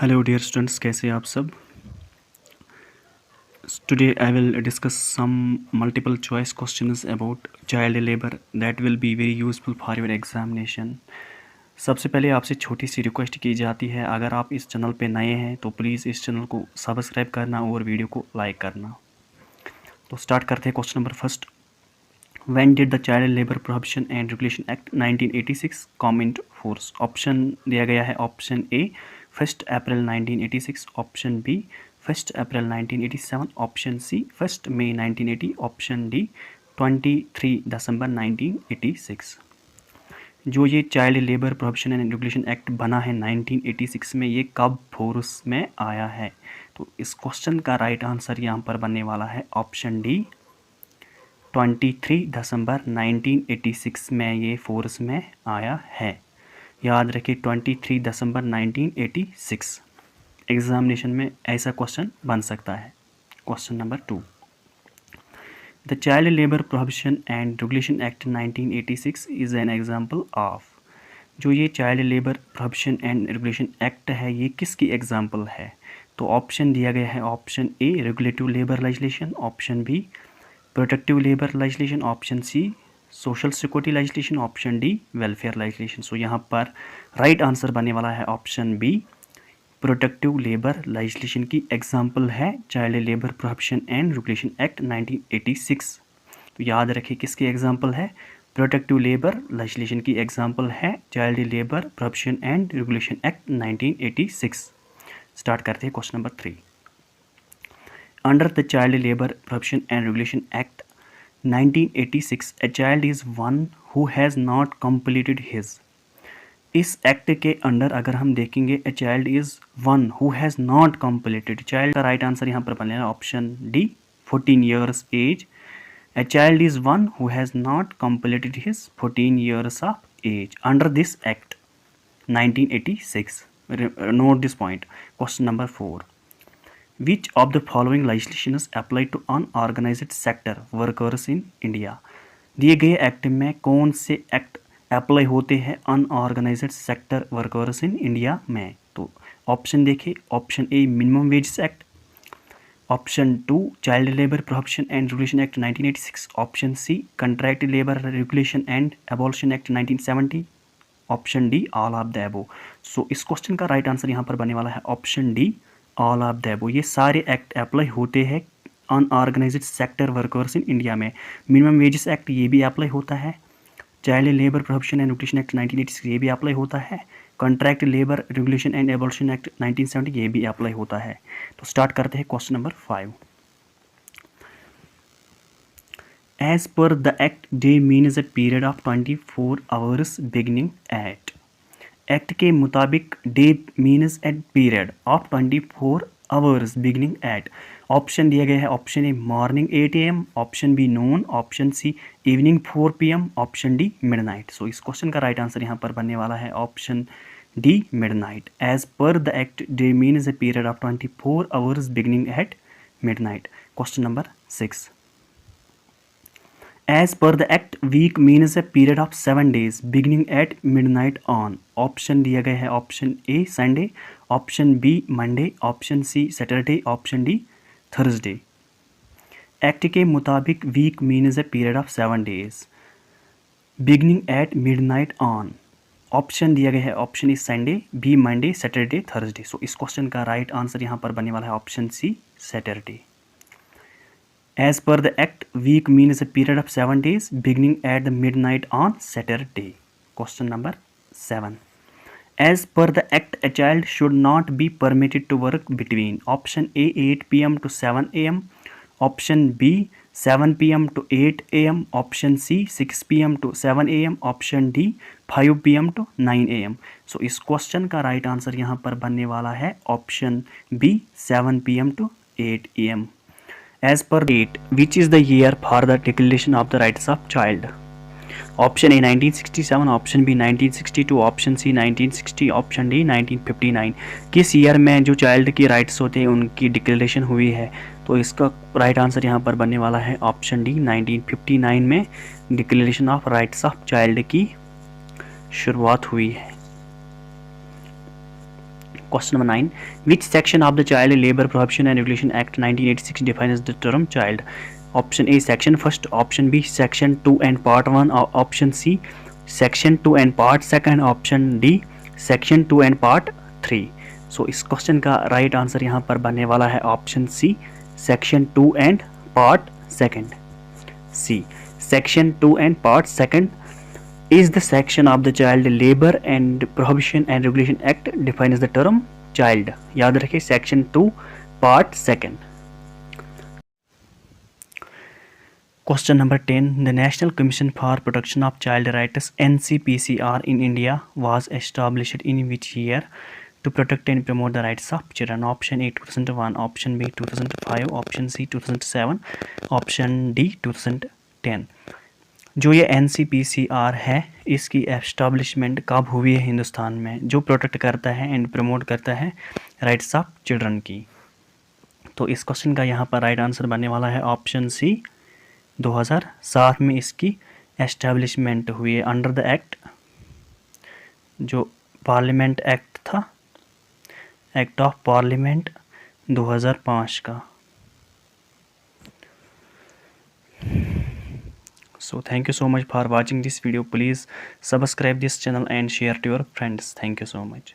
Hello dear students, कैसे हैं आप सब। Today I will discuss some multiple choice questions about child labour that will be very useful for your examination. सबसे पहले आपसे छोटी सी रिक्वेस्ट की जाती है, अगर आप इस चैनल पे नए हैं तो प्लीज़ इस चैनल को सब्सक्राइब करना और वीडियो को लाइक करना। तो स्टार्ट करते हैं question number first. When did the Child Labor Prohibition and Regulation Act 1986 come into force? Option दिया गया है, ऑप्शन ए 1 अप्रैल 1986, ऑप्शन बी 1 अप्रैल 1987, ऑप्शन सी 1 मई 1980, ऑप्शन डी 23 दिसंबर 1986। जो ये child labour prohibition and regulation act बना है 1986 में, ये कब फोर्स में आया है? तो इस क्वेश्चन का राइट आंसर यहाँ पर बनने वाला है ऑप्शन डी 23 दिसंबर 1986 में ये फोर्स में आया है। याद रखिए 23 दिसंबर 1986। एग्जामिनेशन में ऐसा क्वेश्चन बन सकता है। Question number 2। The child labour prohibition and regulation act 1986 is an example of. जो ये child labour prohibition and regulation act है, ये किसकी एग्जाम्पल है? तो ऑप्शन दिया गया है, option A regulative labour legislation, option B protective labour legislation, option C social security legislation, option D welfare legislation. So यहाँ पर राइट आंसर बनने वाला है option B protective labour legislation की एग्जाम्पल है child labour prohibition and regulation act 1986। तो याद रखिए किसकी एग्जाम्पल है? प्रोटेक्टिव लेबर लेजिस्लेशन की एग्जाम्पल है child labour prohibition and regulation act 1986। Start करते हैं question number 3। Under the Child Labor Prohibition and Regulation Act 1986, a child is one who has not completed his। इस act के under अगर हम देखेंगे, a child is one who has not completed, child का right answer यहाँ पर बनेगा option D 14 years age। A child is one who has not completed his 14 years of age under this act 1986। Note this point. Question number 4. Which of the following legislations apply to unorganized sector workers in India? दिए गए act में कौन से act apply होते हैं unorganised sector workers in India में? तो option देखिए, option A minimum wages act, option 2 child labour prohibition and regulation act 1986, option C contract labour regulation and abolition act 1970, option D all of the above. So इस question का right answer यहाँ पर बनने वाला है option D all of the above. ये सारे act apply होते हैं unorganised sector workers in India में। मिनिमम वेजेस एक्ट ये भी अप्लाई होता है, child labour prohibition and regulation act 1986 ये भी अप्लाई होता है, contract labour regulation and abolition act 1970 ये भी अप्लाई होता है। तो स्टार्ट करते हैं question number 5। As per the act day means a period of 24 hours beginning at. Act के मुताबिक day means at period of 24 hours beginning at. Option दिया गया है, option A morning 8 AM, option B noon, option C evening 4 PM, option D midnight. So इस question का right answer यहाँ पर बनने वाला है option D midnight. As per the act day means a period of 24 hours beginning at midnight. Question number 6। As per the act, week means a period of 7 days beginning at midnight on। Option दिया गया है, option A Sunday, option B Monday, option C Saturday, option D Thursday. Act के मुताबिक week means a period of 7 days beginning at midnight on. Option दिया गया है, option A Sunday, B Monday, Saturday, Thursday. So इस question का right answer यहाँ पर बनने वाला है option C Saturday. As per the act, week means a period of 7 days beginning at the midnight on Saturday. Question number 7. As per the act, a child should not be permitted to work between option A 8 PM to 7 AM, option B 7 PM to 8 AM, option C 6 PM to 7 AM, option D 5 PM to 9 AM। So इस question का right answer यहाँ पर बनने वाला है option B 7 PM to 8 AM। As per date, which is the year for the Declaration of the Rights of Child? Option A 1967, option B 1962, option C 1960, option D 1959। किस year में जो child की rights होते हैं उनकी declaration हुई है? तो इसका राइट आंसर यहाँ पर बनने वाला है ऑप्शन डी 1959 में declaration of rights of child की शुरुआत हुई है। Question number 9. Which section of the Child Labor Prohibition and Regulation Act 1986 defines the term child? Option A section first, option B section 2 and part 1, option C section 2 and part second, option D section 2 and part 3. सो इस question का right answer यहाँ पर बनने वाला है option C section 2 and part second. C section 2 and part second is the section of the Child Labor and Prohibition and Regulation Act defines the term child. याद रखिए section 2 part second. Question number 10. The National Commission for Protection of Child Rights (NCPCR) in India was established in which year to protect and promote the rights of children? Option A 2001, option B 2005, option C 2007, option D 2010. जो ये NCPCR है इसकी establishment कब हुई है हिंदुस्तान में, जो protect करता है एंड प्रमोट करता है राइट्स ऑफ चिल्ड्रन की? तो इस क्वेश्चन का यहाँ पर राइट आंसर बनने वाला है ऑप्शन सी 2007 में इसकी एस्टैब्लिशमेंट हुई है अंडर द एक्ट, जो पार्लियामेंट एक्ट था, एक्ट ऑफ पार्लियामेंट 2005 का. So thank you so much for watching this video. Please subscribe this channel and share to your friends. Thank you so much.